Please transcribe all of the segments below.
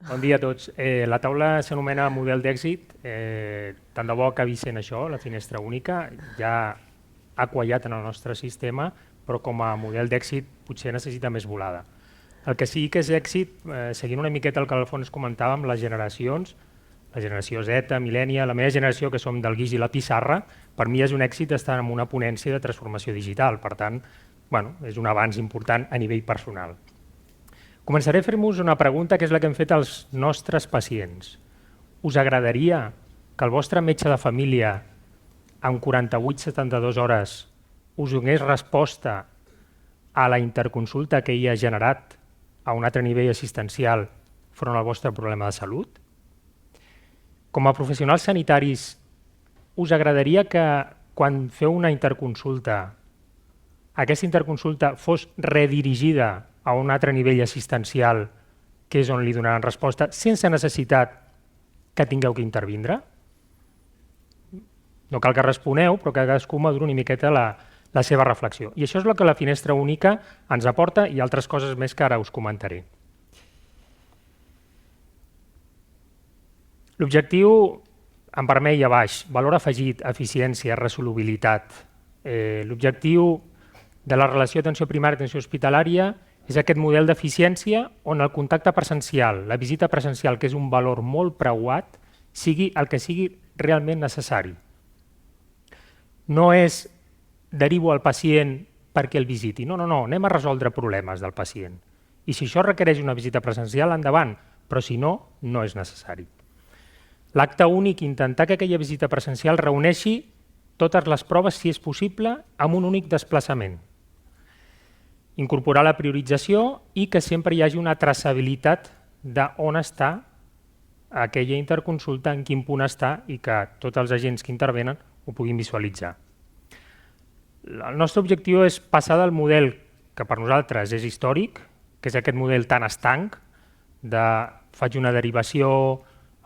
Bon dia a tots. La taula s'anomena model d'èxit. Tant de bo acabi sent això, la finestra única. Ja ha quallat en el nostre sistema, però com a model d'èxit potser necessita més volada. El que sí que és èxit, seguint una miqueta el que al fons comentàvem, les generacions, la generació Z, Millennial, la meva generació, que som del guix i la pissarra, per mi és un èxit estar en una ponència de transformació digital. Per tant, bueno, és un avanç important a nivell personal. Començaré a fer-vos una pregunta que és la que hem fet als nostres pacients. Us agradaria que el vostre metge de família en 48-72 hores us donés resposta a la interconsulta que hi ha generat a un altre nivell assistencial front al vostre problema de salut? Com a professionals sanitaris, us agradaria que quan feu una interconsulta, aquesta interconsulta fos redirigida a un altre nivell assistencial, que és on li donaran resposta, sense necessitat que tingueu que intervindre? No cal que responeu, però que cadascú maduri una miqueta la seva reflexió. I això és el que la finestra única ens aporta i altres coses més que ara us comentaré. L'objectiu, en vermell a baix, valor afegit, eficiència, resolubilitat. L'objectiu de la relació atenció primària i atenció hospitalària és aquest model d'eficiència on el contacte presencial, la visita presencial, que és un valor molt preuat, sigui el que sigui realment necessari. No és derivo al pacient perquè el visiti, no, anem a resoldre problemes del pacient. I si això requereix una visita presencial, endavant, però si no, no és necessari. L'acte únic, intentar que aquella visita presencial reuneixi totes les proves, si és possible, amb un únic desplaçament. Incorporar la priorització i que sempre hi hagi una traçabilitat d'on està aquella interconsulta, en quin punt està i que tots els agents que intervenen ho puguin visualitzar. El nostre objectiu és passar del model que per nosaltres és històric, que és aquest model tan estanc, de faig una derivació,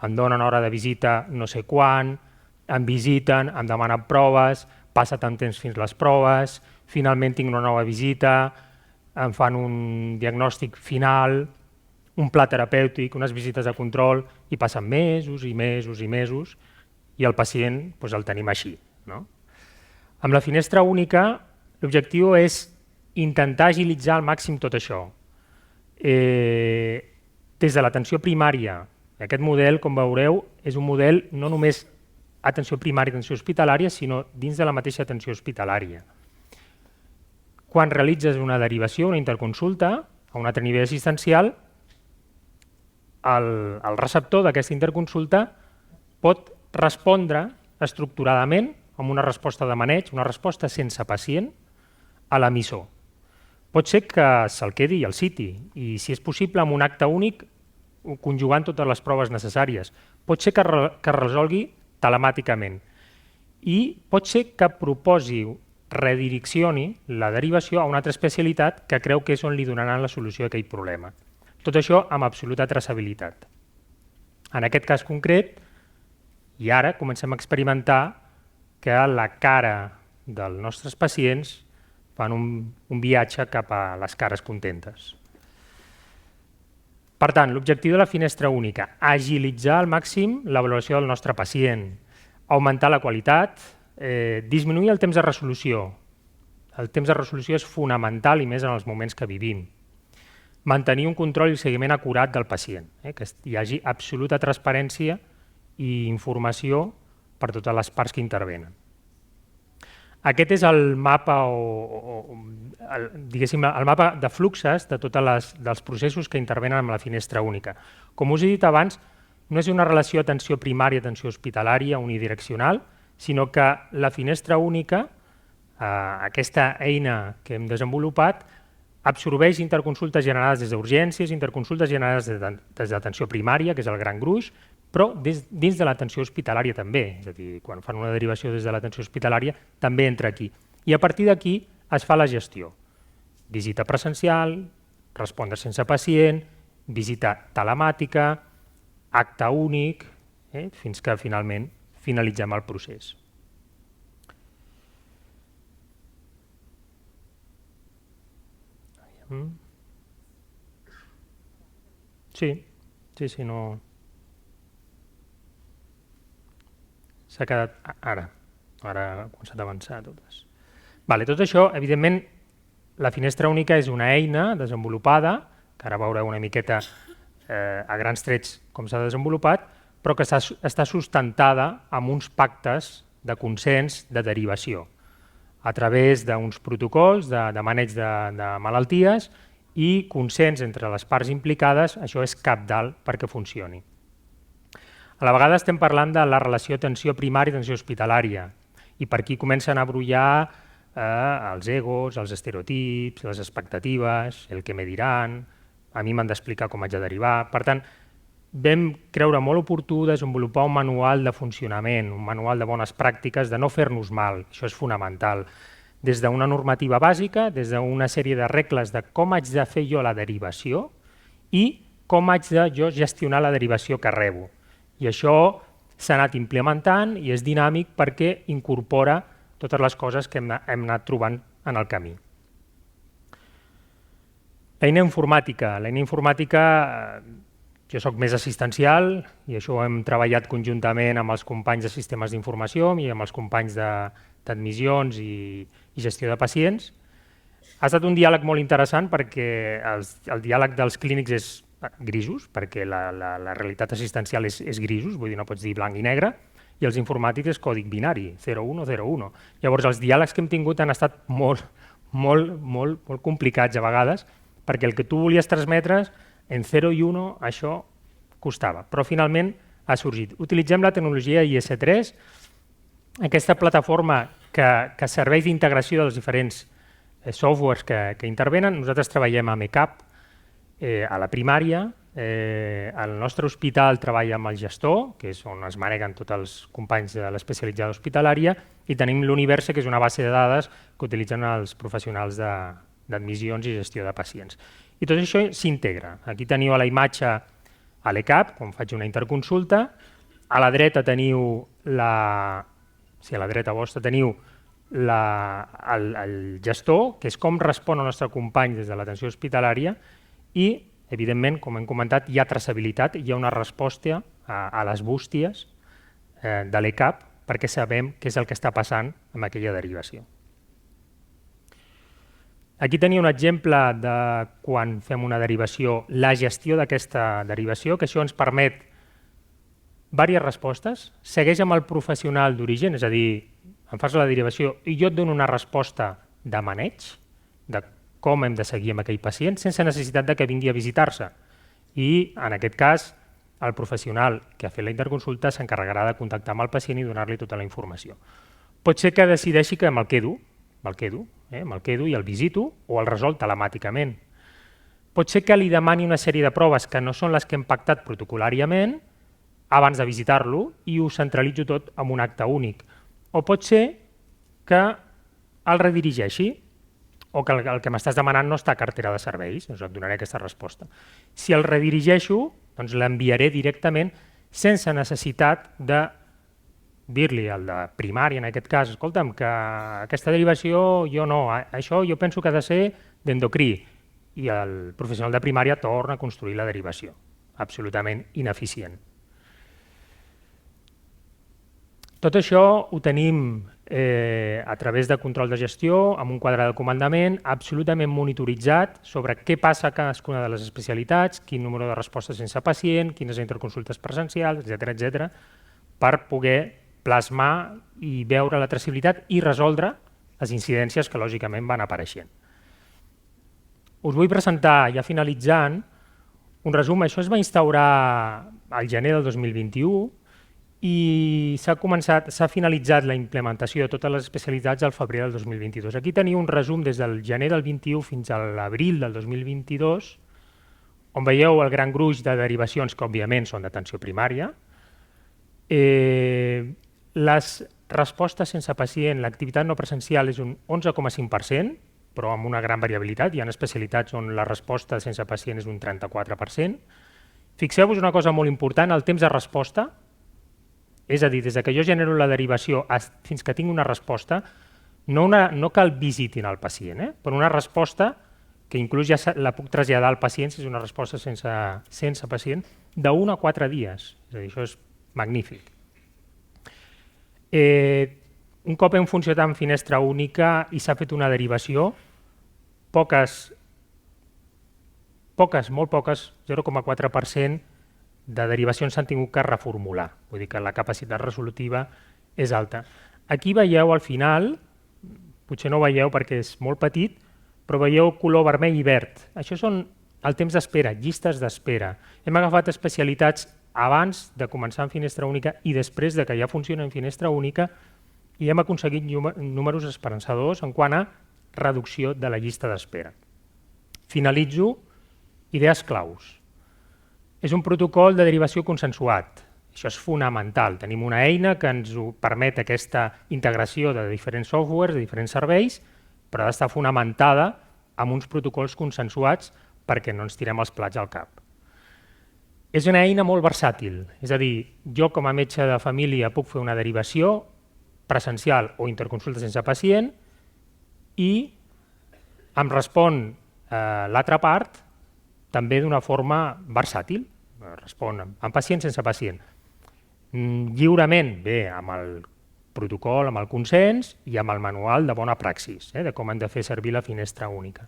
em donen hora de visita no sé quan, em visiten, em demanen proves, passa tant temps fins les proves, finalment tinc una nova visita, em fan un diagnòstic final, un pla terapèutic, unes visites de control, i passen mesos i mesos i mesos, i el pacient el tenim així. Amb la finestra única, l'objectiu és intentar agilitzar al màxim tot això. Des de l'atenció primària, aquest model, com veureu, és un model no només atenció primària i atenció hospitalària, sinó dins de la mateixa atenció hospitalària. Quan realitzes una derivació, una interconsulta, a un altre nivell assistencial, el receptor d'aquesta interconsulta pot respondre estructuradament amb una resposta de maneig, una resposta sense pacient, a l'emissor. Pot ser que se'l quedi i el citi, i si és possible amb un acte únic, conjugant totes les proves necessàries. Pot ser que resolgui telemàticament i pot ser que proposi, redireccioni la derivació a una altra especialitat que creu que és on li donaran la solució a aquell problema. Tot això amb absoluta traçabilitat. En aquest cas concret, i ara comencem a experimentar que la cara dels nostres pacients fan un viatge cap a les cares contentes. Per tant, l'objectiu de la finestra única, agilitzar al màxim la valoració del nostre pacient, augmentar la qualitat, disminuir el temps de resolució. El temps de resolució és fonamental i més en els moments que vivim. Mantenir un control i seguiment acurat del pacient, que hi hagi absoluta transparència i informació per totes les parts que intervenen. Aquest és el mapa, el mapa de fluxes de tots els processos que intervenen amb la finestra única. Com us he dit abans, no és una relació atenció primària, atenció hospitalària, unidireccional, sinó que la finestra única, aquesta eina que hem desenvolupat, absorbeix interconsultes generades des d'urgències, interconsultes generades des d'atenció primària, que és el gran gruix, però dins de l'atenció hospitalària també, és a dir, quan fan una derivació des de l'atenció hospitalària també entra aquí. I a partir d'aquí es fa la gestió. Visita presencial, respondre sense pacient, visita telemàtica, acte únic, fins que finalment finalitzem el procés. Sí. Sí, sí, no... S'ha quedat... Ara ha començat a avançar totes. Tot això, evidentment, la finestra única és una eina desenvolupada, que ara veureu una miqueta a grans trets com s'ha desenvolupat, però que està sustentada amb uns pactes de consens de derivació a través d'uns protocols de maneig de malalties i consens entre les parts implicades. Això és cabdal perquè funcioni. A la vegada estem parlant de la relació atenció primària i atenció hospitalària, i per aquí comencen a brollar els egos, els estereotips, les expectatives, el que me diran, a mi m'han d'explicar com haig de derivar. Per tant, vam creure molt oportú desenvolupar un manual de funcionament, un manual de bones pràctiques, de no fer-nos mal, això és fonamental, des d'una normativa bàsica, des d'una sèrie de regles de com haig de fer jo la derivació i com haig de jo gestionar la derivació que rebo. I això s'ha anat implementant i és dinàmic perquè incorpora totes les coses que hem anat trobant en el camí. L'eina informàtica. Jo soc més assistencial i això ho hem treballat conjuntament amb els companys de sistemes d'informació i amb els companys d'admissions i gestió de pacients. Ha estat un diàleg molt interessant perquè el diàleg dels clínics és grisos, perquè la realitat assistencial és grisos, vull dir, no pots dir blanc i negre, i els informàtics és còdic binari, 0101. Llavors, els diàlegs que hem tingut han estat molt complicats a vegades, perquè el que tu volies transmetre en 0 i 1 això costava, però finalment ha sorgit. Utilitzem la tecnologia IS3, aquesta plataforma que serveix d'integració dels diferents softwares que intervenen. Nosaltres treballem amb ECAP a la primària, el nostre hospital treballa amb el gestor, que és on es maneguen tots els companys de l'especialitzada hospitalària, i tenim l'Universe, que és una base de dades que utilitzen els professionals d'admissions i gestió de pacients. I tot això s'integra. Aquí teniu a la imatge a l'ECAP, quan faig una interconsulta. A la dreta teniu a la dreta vostra teniu el gestor, que és com respon el nostre company des de l'atenció hospitalària, i, evidentment, com hem comentat, hi ha traçabilitat, hi ha una resposta a les bústies de l'ECAP perquè sabem què és el que està passant amb aquella derivació. Aquí tenia un exemple de quan fem una derivació, la gestió d'aquesta derivació, que això ens permet diverses respostes, segueix amb el professional d'origen, és a dir, em fas la derivació i jo et dono una resposta de maneig, de com hem de seguir amb aquell pacient, sense necessitat de que vingui a visitar-se. I, en aquest cas, el professional que ha fet la interconsulta s'encarregarà de contactar amb el pacient i donar-li tota la informació. Pot ser que decideixi que me'l quedo i el visito o el resol telemàticament. Pot ser que li demani una sèrie de proves que no són les que hem pactat protocolàriament abans de visitar-lo i ho centralitzo tot en un acte únic. O pot ser que el redirigeixi o que el que m'estàs demanant no està a cartera de serveis, doncs et donaré aquesta resposta. Si el redirigeixo, doncs l'enviaré directament sense necessitat de dir-li al de primària, en aquest cas, escolta'm, que aquesta derivació jo no, això jo penso que ha de ser d'endocrí, i el professional de primària torna a construir la derivació. Absolutament ineficient. Tot això ho tenim a través de control de gestió, amb un quadre de comandament, absolutament monitoritzat sobre què passa a cadascuna de les especialitats, quin número de respostes sense pacient, quines interconsultes presencials, etc., per poder plasmar i veure la traçabilitat i resoldre les incidències que lògicament van apareixent. Us vull presentar, ja finalitzant, un resum. Això es va instaurar al gener del 2021 i s'ha finalitzat la implementació de totes les especialitats al febrer del 2022. Aquí teniu un resum des del gener del 21 fins a l'abril del 2022, on veieu el gran gruix de derivacions que, òbviament, són d'atenció primària. Les respostes sense pacient, l'activitat no presencial és un 11,5%, però amb una gran variabilitat. Hi ha especialitats on la resposta sense pacient és un 34%. Fixeu-vos una cosa molt important, el temps de resposta, és a dir, des que jo genero la derivació fins que tinc una resposta, no cal visitin al pacient, però una resposta que inclús ja la puc traslladar al pacient si és una resposta sense pacient, d'1 a 4 dies. És a dir, això és magnífic. Un cop hem funcionat en finestra única i s'ha fet una derivació, molt poques, 0,4% de derivacions s'han tingut que reformular. Vull dir que la capacitat resolutiva és alta. Aquí veieu al final, potser no ho veieu perquè és molt petit, però veieu color vermell i verd. Això són el temps d'espera, llistes d'espera. Hem agafat especialitats abans de començar en finestra única i després de que ja funciona en finestra única i hem aconseguit números esperançadors en quant a reducció de la llista d'espera. Finalitzo. Idees claus. És un protocol de derivació consensuat. Això és fonamental. Tenim una eina que ens permet aquesta integració de diferents softwares, de diferents serveis, però ha d'estar fonamentada amb uns protocols consensuats perquè no ens tirem els plats al cap. És una eina molt versàtil, és a dir, jo com a metge de família puc fer una derivació presencial o interconsulta sense pacient i em respon l'altra part també d'una forma versàtil, respon amb pacient sense pacient. Lliurement, bé, amb el protocol, amb el consens i amb el manual de bona praxis, de com hem de fer servir la finestra única.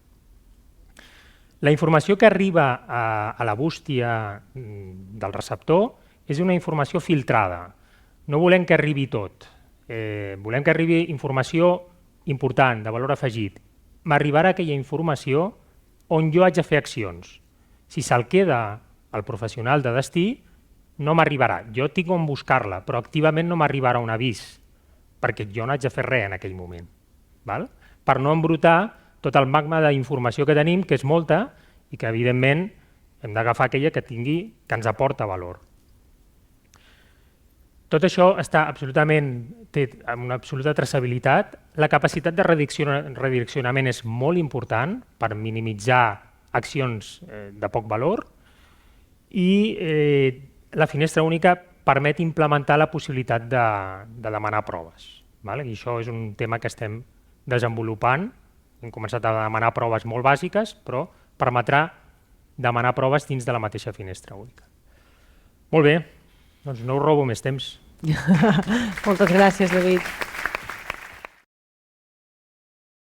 La informació que arriba a la bústia del receptor és una informació filtrada. No volem que arribi tot. Volem que arribi informació important, de valor afegit. M'arribarà aquella informació on jo haig de fer accions. Si se'l queda el professional de destí, no m'arribarà. Jo tinc on buscar-la, però activament no m'arribarà un avís, perquè jo no haig de fer res en aquell moment. Per no embrutar tot el magma d'informació que tenim, que és molta, i que evidentment hem d'agafar aquella que ens aporta valor. Tot això té una absoluta traçabilitat. La capacitat de redireccionament és molt important per minimitzar accions de poc valor i la finestra única permet implementar la possibilitat de demanar proves. I això és un tema que estem desenvolupant. Hem començat a demanar proves molt bàsiques, però permetrà demanar proves dins de la mateixa finestra única. Molt bé, doncs no us robo més temps. Moltes gràcies, David.